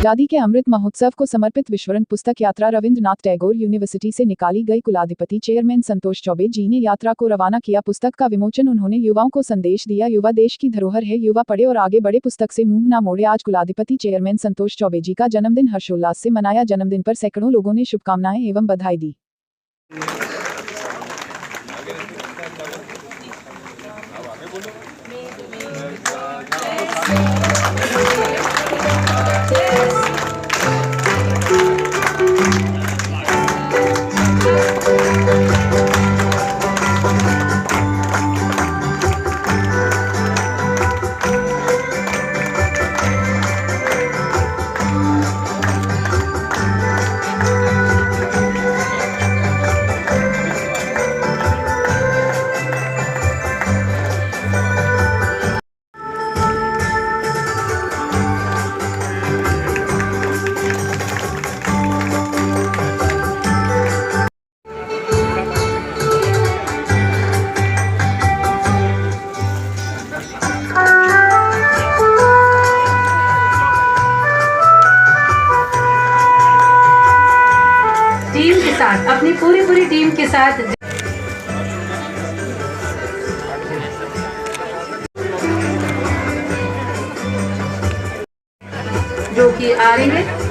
आजादी के अमृत महोत्सव को समर्पित विश्वरंग पुस्तक यात्रा रविंद्रनाथ टैगोर यूनिवर्सिटी से निकाली गई। कुलाधिपति चेयरमैन संतोष चौबे जी ने यात्रा को रवाना किया। पुस्तक का विमोचन उन्होंने युवाओं को संदेश दिया। युवा देश की धरोहर है, युवा पढ़े और आगे बढ़े, पुस्तक से मुंह ना मोड़े। आज कुलाधिपति चेयरमैन संतोष चौबे जी का जन्मदिन हर्षोल्लास से मनाया। जन्मदिन पर सैकड़ों लोगों ने शुभकामनाएं एवं बधाई दी। टीम के साथ, अपनी पूरी टीम के साथ जो कि आ रही है।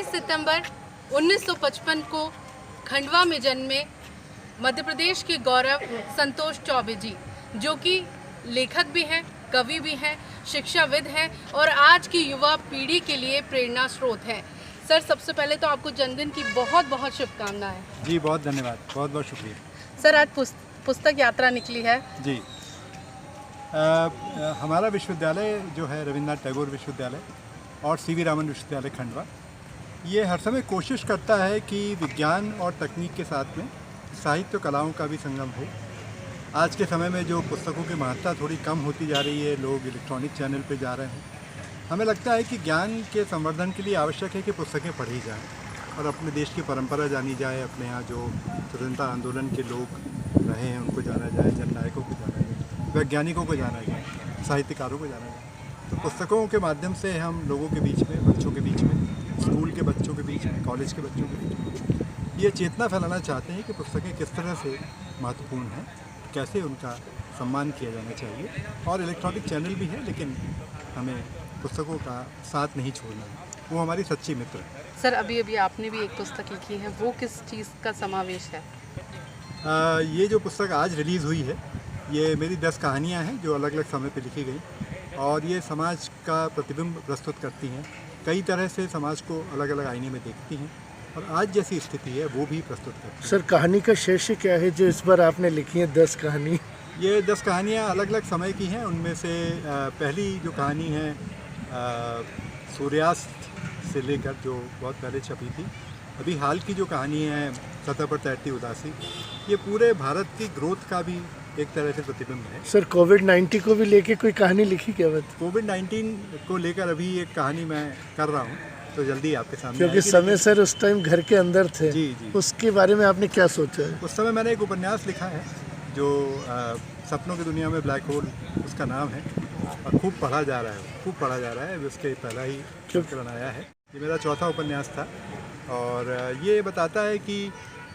सितंबर 1955 को खंडवा में जन्मे मध्य प्रदेश के गौरव संतोष चौबे जी, जो कि लेखक भी हैं, कवि भी हैं, शिक्षाविद हैं और आज की युवा पीढ़ी के लिए प्रेरणा स्रोत हैं। सर, सबसे पहले तो आपको जन्मदिन की बहुत बहुत शुभकामनाएं। जी, बहुत धन्यवाद, बहुत बहुत शुक्रिया। सर, आज पुस्तक यात्रा निकली है। जी, हमारा विश्वविद्यालय जो है रविंद्रनाथ टैगोर विश्वविद्यालय और सीवी रामन विश्वविद्यालय खंडवा, ये हर समय कोशिश करता है कि विज्ञान और तकनीक के साथ में साहित्य कलाओं का भी संगम हो। आज के समय में जो पुस्तकों की महत्ता थोड़ी कम होती जा रही है, लोग इलेक्ट्रॉनिक चैनल पे जा रहे हैं, हमें लगता है कि ज्ञान के संवर्धन के लिए आवश्यक है कि पुस्तकें पढ़ी जाएं और अपने देश की परंपरा जानी जाए। अपने यहाँ जो स्वतंत्रता आंदोलन के लोग रहे हैं उनको जाना जाए, जननायकों को जाना जाए, वैज्ञानिकों को जाना जाए, साहित्यकारों को जाना जाए। तो पुस्तकों के माध्यम से हम लोगों के बीच में, बच्चों के बीच में, स्कूल के बच्चों के बीच में, कॉलेज के बच्चों के बीच में ये चेतना फैलाना चाहते हैं कि पुस्तकें किस तरह से महत्वपूर्ण हैं, कैसे उनका सम्मान किया जाना चाहिए। और इलेक्ट्रॉनिक चैनल भी है, लेकिन हमें पुस्तकों का साथ नहीं छोड़ना है, वो हमारी सच्ची मित्र है। सर, अभी आपने भी एक पुस्तक लिखी है, वो किस चीज़ का समावेश है? ये जो पुस्तक आज रिलीज़ हुई है, ये मेरी 10 कहानियाँ हैं जो अलग अलग समय पर लिखी गई और ये समाज का प्रतिबिंब प्रस्तुत करती हैं। कई तरह से समाज को अलग अलग आईने में देखती हैं और आज जैसी स्थिति है वो भी प्रस्तुत करती हैं। सर, कहानी का शीर्षक क्या है जो इस बार आपने लिखी है? 10 कहानी। ये 10 कहानियाँ अलग अलग समय की हैं। उनमें से पहली जो कहानी है सूर्यास्त से लेकर, जो बहुत पहले छपी थी, अभी हाल की जो कहानी है सतह पर तैरती उदासी, ये पूरे भारत की ग्रोथ का भी एक तरह से प्रतिबिंब है। सर, कोविड-19 को भी लेके कोई कहानी लिखी क्या बात? कोविड-19 को लेकर अभी एक कहानी मैं कर रहा हूँ, तो जल्दी आपके सामने, क्योंकि समय सर उस टाइम घर के अंदर थे। जी जी, उसके बारे में आपने क्या सोचा है? उस समय मैंने एक उपन्यास लिखा है जो सपनों की दुनिया में ब्लैक होल, उसका नाम है, और खूब पढ़ा जा रहा है, खूब पढ़ा जा रहा है। उसके पहला ही संस्करण आया है। ये मेरा चौथा उपन्यास था और ये बताता है कि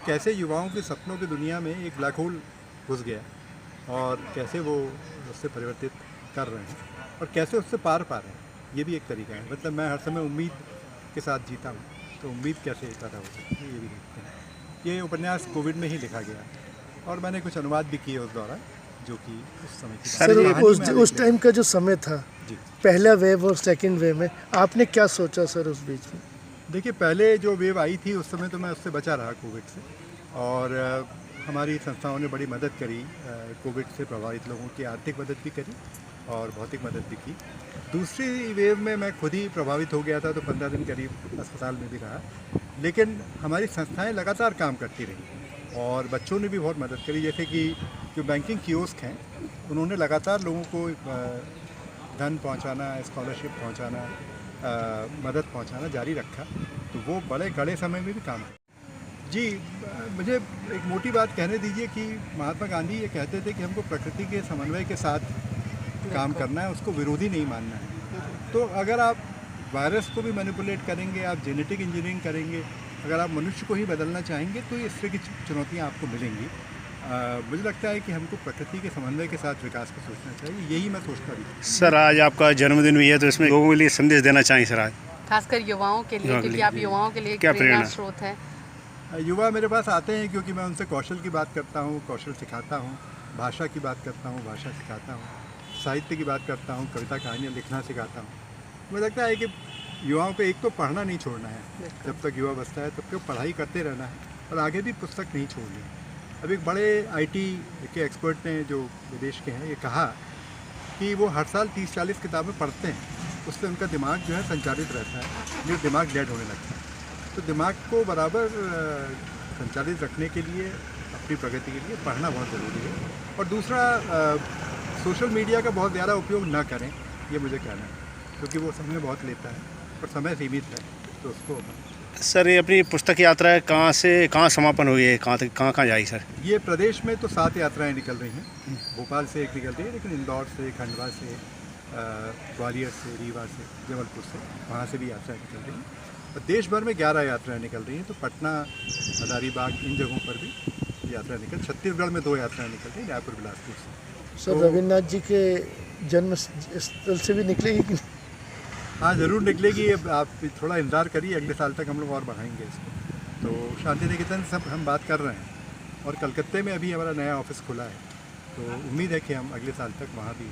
कैसे युवाओं के सपनों की दुनिया में एक ब्लैक होल घुस गया और कैसे वो उससे परिवर्तित कर रहे हैं और कैसे उससे पार पा रहे हैं, ये भी एक तरीका है। मतलब मैं हर समय उम्मीद के साथ जीता हूँ, तो उम्मीद कैसे पैदा हो सकती है ये भी देखते हैं। ये उपन्यास कोविड में ही लिखा गया और मैंने कुछ अनुवाद भी किए उस दौरान, जो कि उस समय की सर उस टाइम का जो समय था, जी पहला वेव और सेकंड वेव में आपने क्या सोचा सर उस बीच में? देखिए, पहले जो वेव आई थी उस समय तो मैं उससे बचा रहा कोविड से, और हमारी संस्थाओं ने बड़ी मदद करी, कोविड से प्रभावित लोगों की आर्थिक मदद भी करी और भौतिक मदद भी की। दूसरी वेव में मैं खुद ही प्रभावित हो गया था, तो 15 दिन करीब अस्पताल में भी रहा, लेकिन हमारी संस्थाएं लगातार काम करती रही और बच्चों ने भी बहुत मदद करी। जैसे कि जो बैंकिंग कियोस्क हैं, उन्होंने लगातार लोगों को धन पहुंचाना, स्कॉलरशिप पहुंचाना, मदद पहुंचाना जारी रखा, तो वो बड़े कड़े समय में भी काम है। जी, मुझे एक मोटी बात कहने दीजिए कि महात्मा गांधी ये कहते थे कि हमको प्रकृति के समन्वय के साथ काम करना है, उसको विरोधी नहीं मानना है। तो अगर आप वायरस को भी मैनिपुलेट करेंगे, आप जेनेटिक इंजीनियरिंग करेंगे, अगर आप मनुष्य को ही बदलना चाहेंगे, तो इस तरह की चुनौतियाँ आपको मिलेंगी। मुझे लगता है कि हमको प्रकृति के समन्वय के साथ विकास को सोचना चाहिए, यही मैं सोचता भी हूँ। सर आज आपका जन्मदिन भी है, तो इसमें लोगों के लिए संदेश देना चाहिए सर आज, खासकर युवाओं के लिए, क्योंकि आप युवाओं के लिए एक क्या प्रेरणा प्रेरणा? स्रोत है। युवा मेरे पास आते हैं क्योंकि मैं उनसे कौशल की बात करता हूँ, कौशल सिखाता हूँ, भाषा की बात करता हूँ, भाषा सिखाता हूँ, साहित्य की बात करता हूँ, कविता कहानियाँ लिखना सिखाता हूँ। मुझे लगता है कि युवाओं को एक तो पढ़ना नहीं छोड़ना है, जब तक युवा बचता है तब तक पढ़ाई करते रहना है और आगे भी पुस्तक नहीं छोड़नी है। अब एक बड़े IT के एक्सपर्ट ने, जो विदेश के हैं, ये कहा कि वो हर साल 30-40 किताबें पढ़ते हैं, उससे उनका दिमाग जो है संचालित रहता है, जो दिमाग डेड होने लगता है। तो दिमाग को बराबर संचालित रखने के लिए, अपनी प्रगति के लिए पढ़ना बहुत ज़रूरी है। और दूसरा, सोशल मीडिया का बहुत ज़्यादा उपयोग ना करें, ये मुझे कहना है, क्योंकि वो समय बहुत लेता है और समय सीमित है, तो उसको सर ये अपनी पुस्तक यात्रा है, कहाँ से कहाँ समापन हुई है, कहाँ तक कहाँ जाएगी सर? ये प्रदेश में तो 7 यात्राएं निकल रही हैं। भोपाल से एक निकल रही है, लेकिन इंदौर से, खंडवा से, ग्वालियर से, रीवा से, जबलपुर से, वहाँ से भी यात्राएं निकल रही हैं। और देश भर में 11 यात्राएं निकल रही हैं, तो पटना, हजारीबाग, इन जगहों पर भी यात्रा छत्तीसगढ़ में 2 यात्राएं निकल रही हैं, रायपुर, बिलासपुर से। सर रविन्द्रनाथ जी के जन्म स्थल से भी निकलेगी कि नहीं? हाँ, ज़रूर निकलेगी। अब आप थोड़ा इंतज़ार करिए, अगले साल तक हम लोग और बढ़ाएंगे इसको। तो शांति निकेतन सब हम बात कर रहे हैं और कलकत्ते में अभी हमारा नया ऑफिस खुला है, तो उम्मीद है कि हम अगले साल तक वहाँ भी